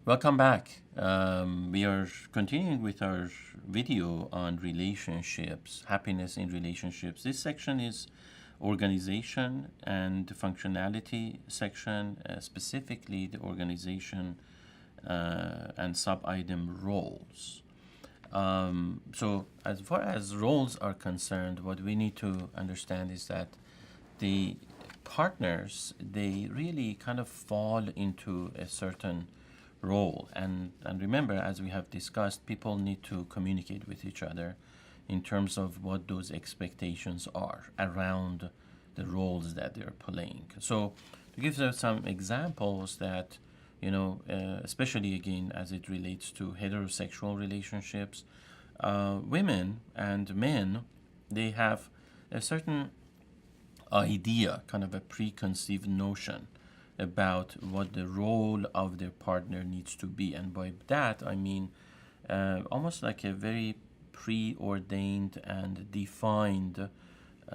Welcome back. We are continuing with our video on relationships, happiness in relationships. This section is organization and functionality section, specifically the organization and sub-item roles. So as far as roles are concerned, what we need to understand is that the partners, they really kind of fall into a certain role. And remember, as we have discussed, people need to communicate with each other in terms of what those expectations are around the roles that they're playing. So to give us some examples that, especially again as it relates to heterosexual relationships, women and men, they have a certain idea, kind of a preconceived notion about what the role of their partner needs to be. And by that, I mean almost like a very preordained and defined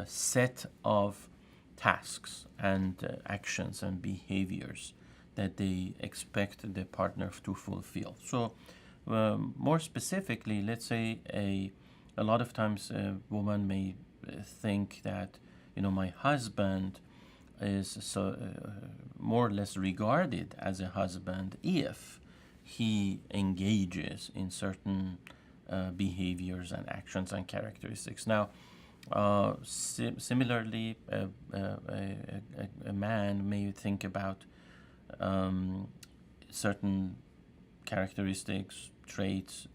set of tasks and actions and behaviors that they expect the partner to fulfill. So, more specifically, let's say a lot of times a woman may think that my husband is more or less regarded as a husband if he engages in certain behaviors and actions and characteristics. Now, similarly, a man may think about certain characteristics, traits,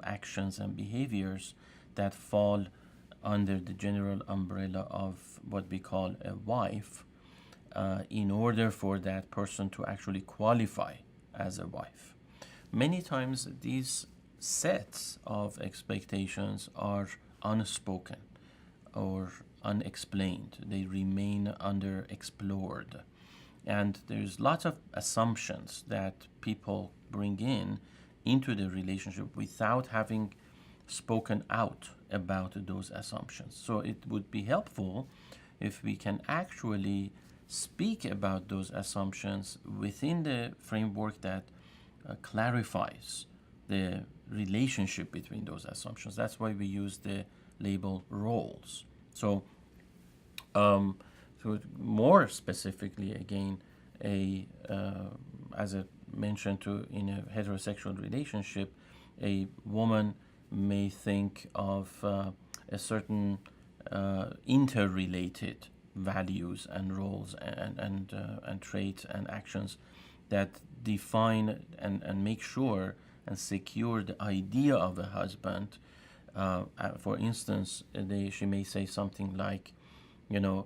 actions, and behaviors that fall under the general umbrella of what we call a wife, in order for that person to actually qualify as a wife. Many times these sets of expectations are unspoken or unexplained. They remain underexplored. And there's lots of assumptions that people bring into the relationship without having spoken out about those assumptions. So it would be helpful if we can actually speak about those assumptions within the framework that clarifies the relationship between those assumptions. That's why we use the label roles. So, so more specifically, again, as I mentioned, in a heterosexual relationship, a woman may think of a certain interrelated values and roles and traits and actions that define and make sure and secure the idea of a husband. For instance, she may say something like, I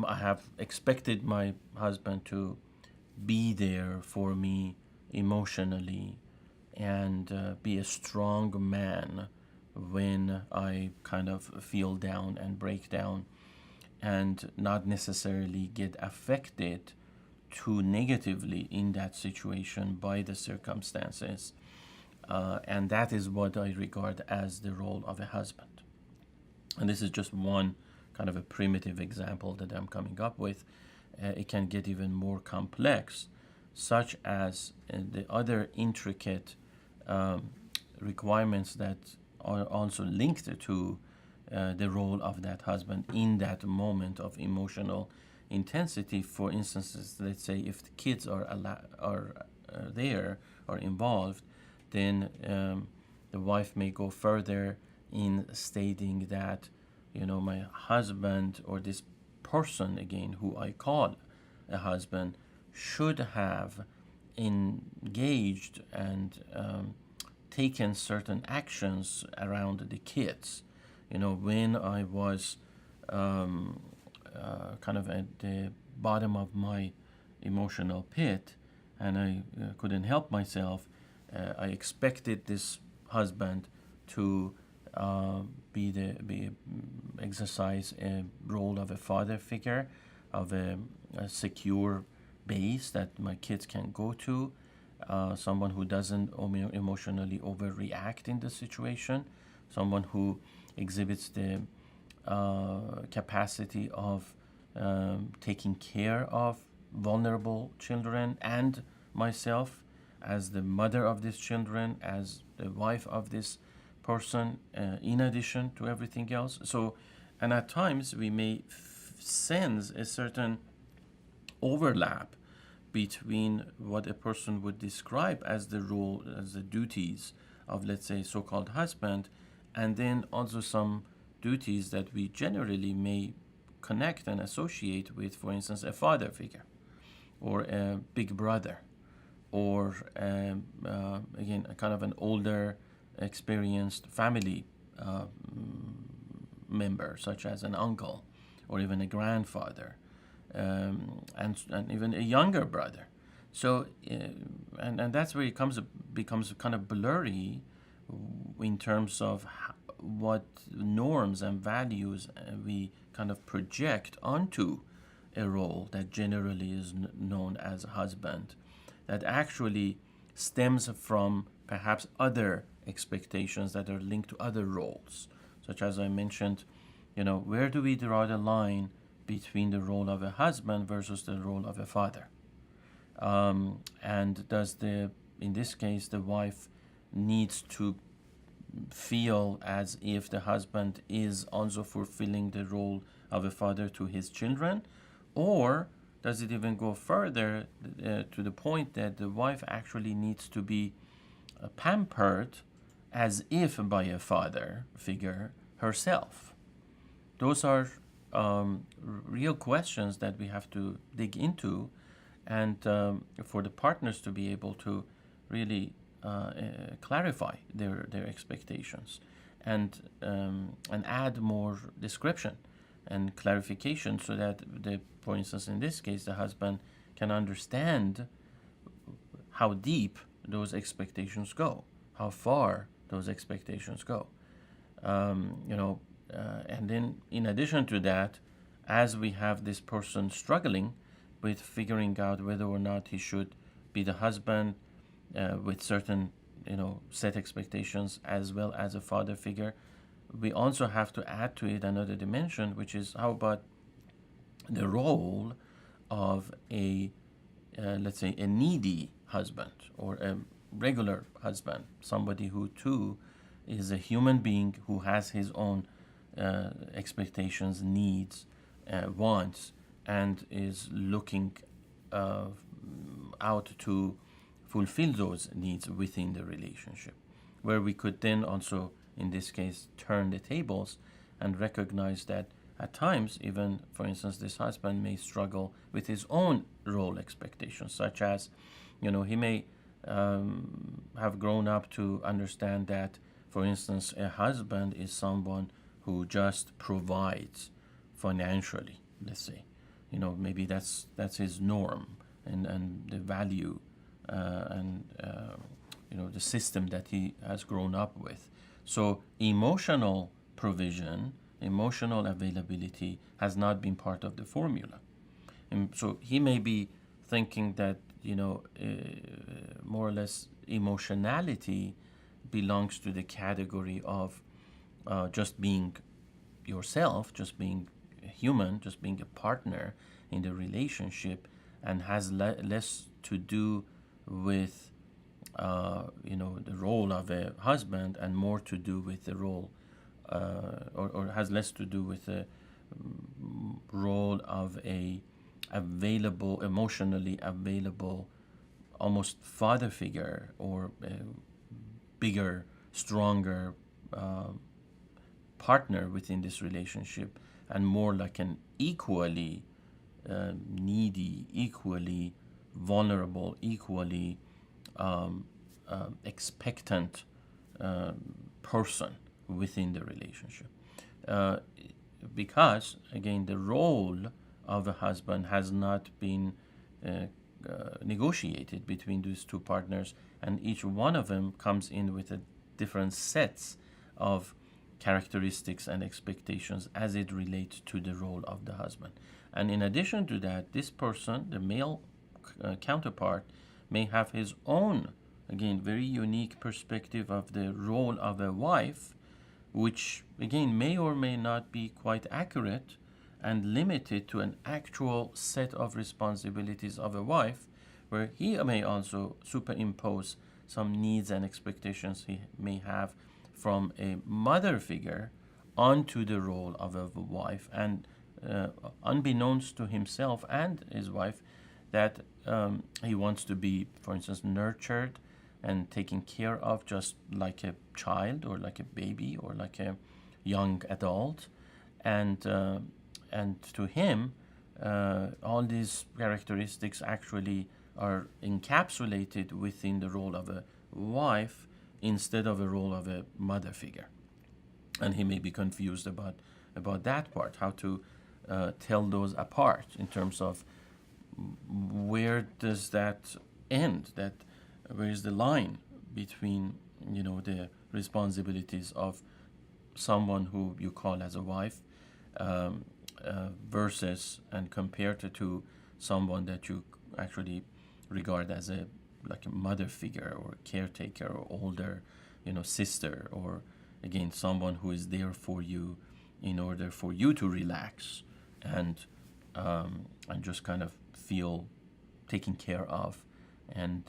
have expected my husband to be there for me emotionally and be a strong man when I kind of feel down and break down, and not necessarily get affected too negatively in that situation by the circumstances. And that is what I regard as the role of a husband. And this is just one kind of a primitive example that I'm coming up with. It can get even more complex, such as the other intricate requirements that are also linked to the role of that husband in that moment of emotional intensity. For instance, let's say if the kids are there or involved, then the wife may go further in stating that, my husband, or this person again who I call a husband, should have engaged and taken certain actions around the kids. When I was kind of at the bottom of my emotional pit and I couldn't help myself, I expected this husband to exercise a role of a father figure, of a secure base that my kids can go to, someone who doesn't emotionally overreact in the situation, someone who exhibits the capacity of taking care of vulnerable children, and myself as the mother of these children, as the wife of this person, in addition to everything else. So, and at times we may sense a certain overlap between what a person would describe as the role, as the duties of, let's say, so-called husband, and then also some duties that we generally may connect and associate with, for instance, a father figure or a big brother, or again, a kind of an older, experienced family member, such as an uncle or even a grandfather, and even a younger brother. So, and that's where it becomes kind of blurry in terms of what norms and values we kind of project onto a role that generally is known as husband, that actually stems from perhaps other expectations that are linked to other roles, such as I mentioned, where do we draw the line between the role of a husband versus the role of a father? And does in this case, the wife needs to feel as if the husband is also fulfilling the role of a father to his children? Or does it even go further to the point that the wife actually needs to be pampered as if by a father figure herself? Those are real questions that we have to dig into, and for the partners to be able to really clarify their expectations, and add more description and clarification, so that for instance, in this case, the husband can understand how deep those expectations go, how far those expectations go. And then in addition to that, as we have this person struggling with figuring out whether or not he should be the husband with certain, set expectations, as well as a father figure, we also have to add to it another dimension, which is how about the role of let's say, a needy husband or a regular husband, somebody who too is a human being who has his own expectations, needs, wants, and is looking out to fulfill those needs within the relationship, where we could then also, in this case, turn the tables and recognize that at times, even, for instance, this husband may struggle with his own role expectations, such as, he may have grown up to understand that, for instance, a husband is someone who just provides financially, let's say. Maybe that's his norm, and the value, and the system that he has grown up with. So emotional provision, emotional availability has not been part of the formula. And so he may be thinking that, more or less emotionality belongs to the category of just being yourself, just being a human, just being a partner in the relationship, and has less to do with the role of a husband, and more to do with the role, or has less to do with the role of a emotionally available, almost father figure, or a bigger, stronger partner within this relationship, and more like an equally needy, equally vulnerable, equally expectant person within the relationship. Because, again, the role of a husband has not been negotiated between these two partners, and each one of them comes in with a different sets of characteristics and expectations as it relates to the role of the husband. And in addition to that, this person, the male counterpart, may have his own, again, very unique perspective of the role of a wife, which, again, may or may not be quite accurate, and limited to an actual set of responsibilities of a wife, where he may also superimpose some needs and expectations he may have from a mother figure onto the role of a wife, and unbeknownst to himself and his wife, that he wants to be, for instance, nurtured and taken care of just like a child or like a baby or like a young adult, and to him, all these characteristics actually are encapsulated within the role of a wife instead of a role of a mother figure, and he may be confused about that part, how to tell those apart in terms of where does that end, that where is the line between the responsibilities of someone who you call as a wife versus and compared to someone that you actually regard as a like a mother figure or caretaker or older sister, or again someone who is there for you in order for you to relax and just kind of feel taken care of and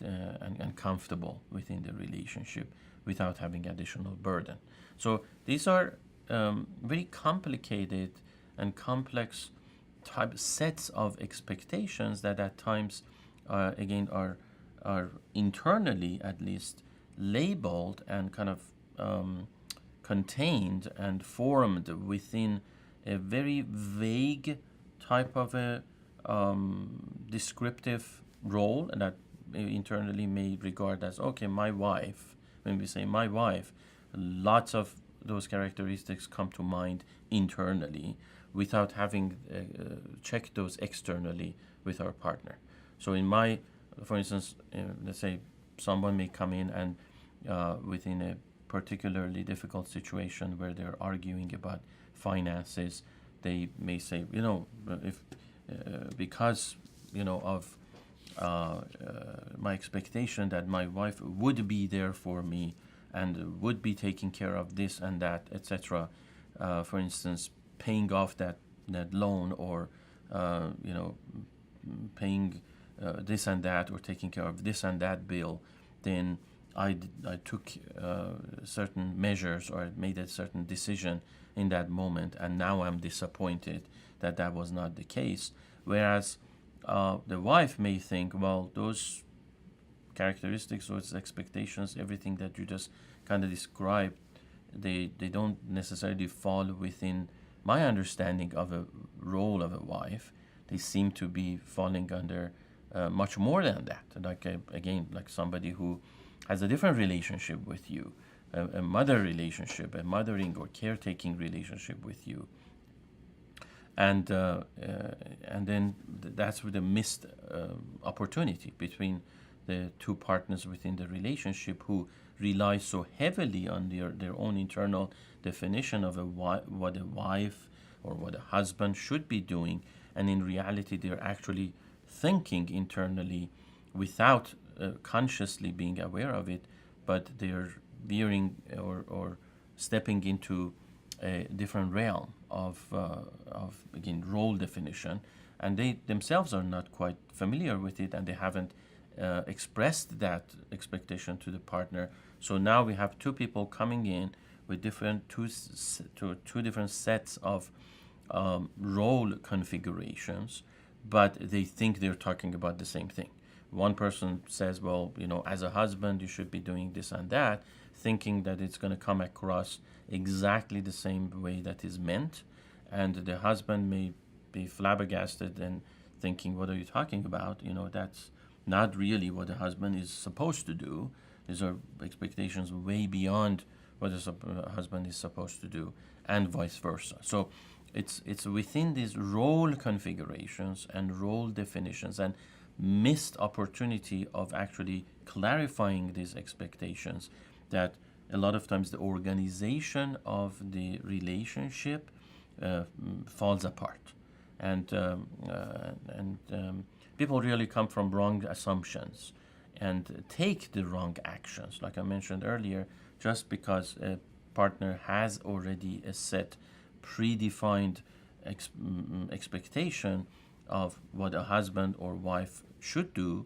comfortable within the relationship without having additional burden. So these are very complicated and complex type sets of expectations that at times again are internally at least labeled and kind of contained and formed within a very vague type of a descriptive role, and that internally may regard as, okay, my wife. When we say my wife, lots of those characteristics come to mind internally without having checked those externally with our partner. So for instance, let's say someone may come in and within a particularly difficult situation where they're arguing about finances, they may say, if because of my expectation that my wife would be there for me and would be taking care of this and that, etc. For instance, paying off that loan, or paying this and that, or taking care of this and that bill, then I took certain measures or made a certain decision in that moment, and now I'm disappointed that was not the case. Whereas the wife may think, well, those characteristics, those expectations, everything that you just kind of described, they don't necessarily fall within my understanding of a role of a wife. They seem to be falling under much more than that. Like again, like somebody who has a different relationship with you, a mother relationship, a mothering or caretaking relationship with you. And then that's where the missed opportunity between the two partners within the relationship who rely so heavily on their own internal definition of what a wife or what a husband should be doing, and in reality they're actually thinking internally without consciously being aware of it, but they're veering or stepping into a different realm of again role definition, and they themselves are not quite familiar with it, and they haven't expressed that expectation to the partner. So now we have two people coming in with two different sets of role configurations, but they think they're talking about the same thing. One person says, well, as a husband, you should be doing this and that, thinking that it's going to come across exactly the same way that is meant. And the husband may be flabbergasted and thinking, what are you talking about? That's not really what a husband is supposed to do. These are expectations way beyond what a husband is supposed to do, and vice versa. So it's within these role configurations and role definitions and missed opportunity of actually clarifying these expectations that a lot of times the organization of the relationship falls apart, and people really come from wrong assumptions and take the wrong actions. Like I mentioned earlier, just because a partner has already a set predefined expectation of what a husband or wife should do,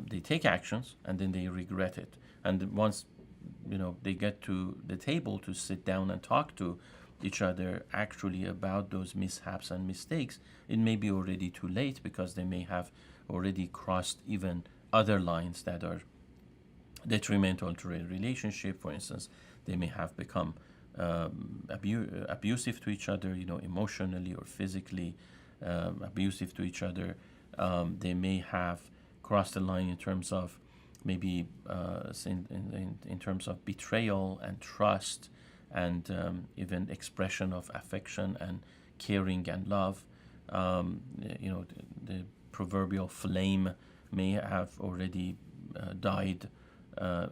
they take actions and then they regret it. And once they get to the table to sit down and talk to each other actually about those mishaps and mistakes, it may be already too late because they may have already crossed even other lines that are detrimental to a relationship. For instance, they may have become abusive to each other, emotionally or physically abusive to each other. They may have crossed the line in terms of maybe in terms of betrayal and trust, and even expression of affection and caring and love. The proverbial flame may have already died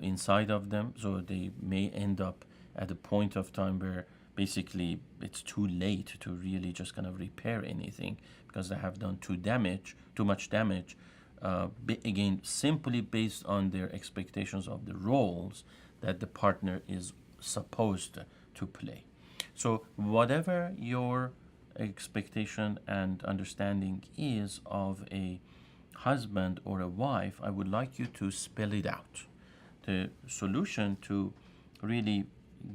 inside of them, so they may end up at a point of time where basically it's too late to really just kind of repair anything because they have done too much damage, again, simply based on their expectations of the roles that the partner is supposed to play. So whatever your expectation and understanding is of a husband or a wife, I would like you to spell it out. The solution to really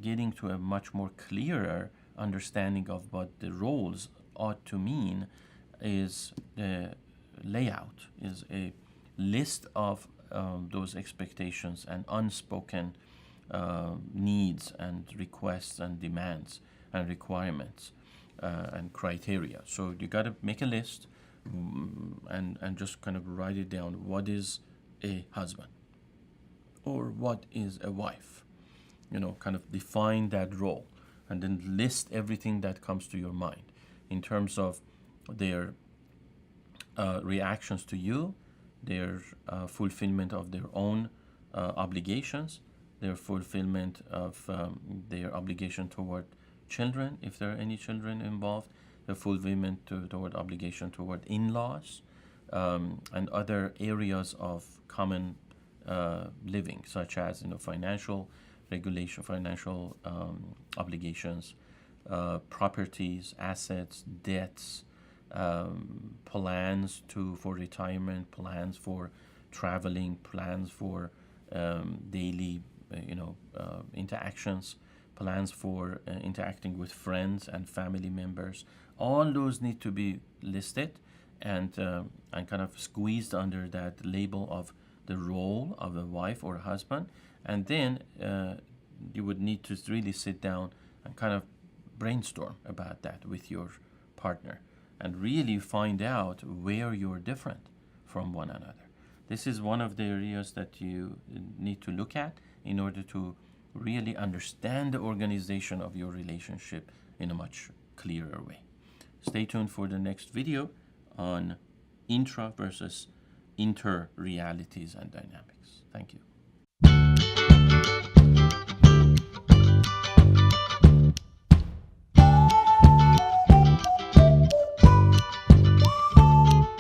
getting to a much more clearer understanding of what the roles ought to mean is the layout, is a list of those expectations and unspoken needs and requests and demands and requirements and criteria. So you got to make a list and just kind of write it down. What is a husband? Or what is a wife? Kind of define that role and then list everything that comes to your mind in terms of their reactions to you, their fulfillment of their own obligations, their fulfillment of their obligation toward children, if there are any children involved, the fulfillment toward obligation toward in-laws, and other areas of common living, such as financial regulation, financial obligations, properties, assets, debts, plans for retirement, plans for traveling, plans for daily interactions, plans for interacting with friends and family members. All those need to be listed and kind of squeezed under that label of the role of a wife or a husband. And then you would need to really sit down and kind of brainstorm about that with your partner and really find out where you're different from one another. This is one of the areas that you need to look at in order to really understand the organization of your relationship in a much clearer way. Stay tuned for the next video on intra versus inter realities and dynamics. Thank you.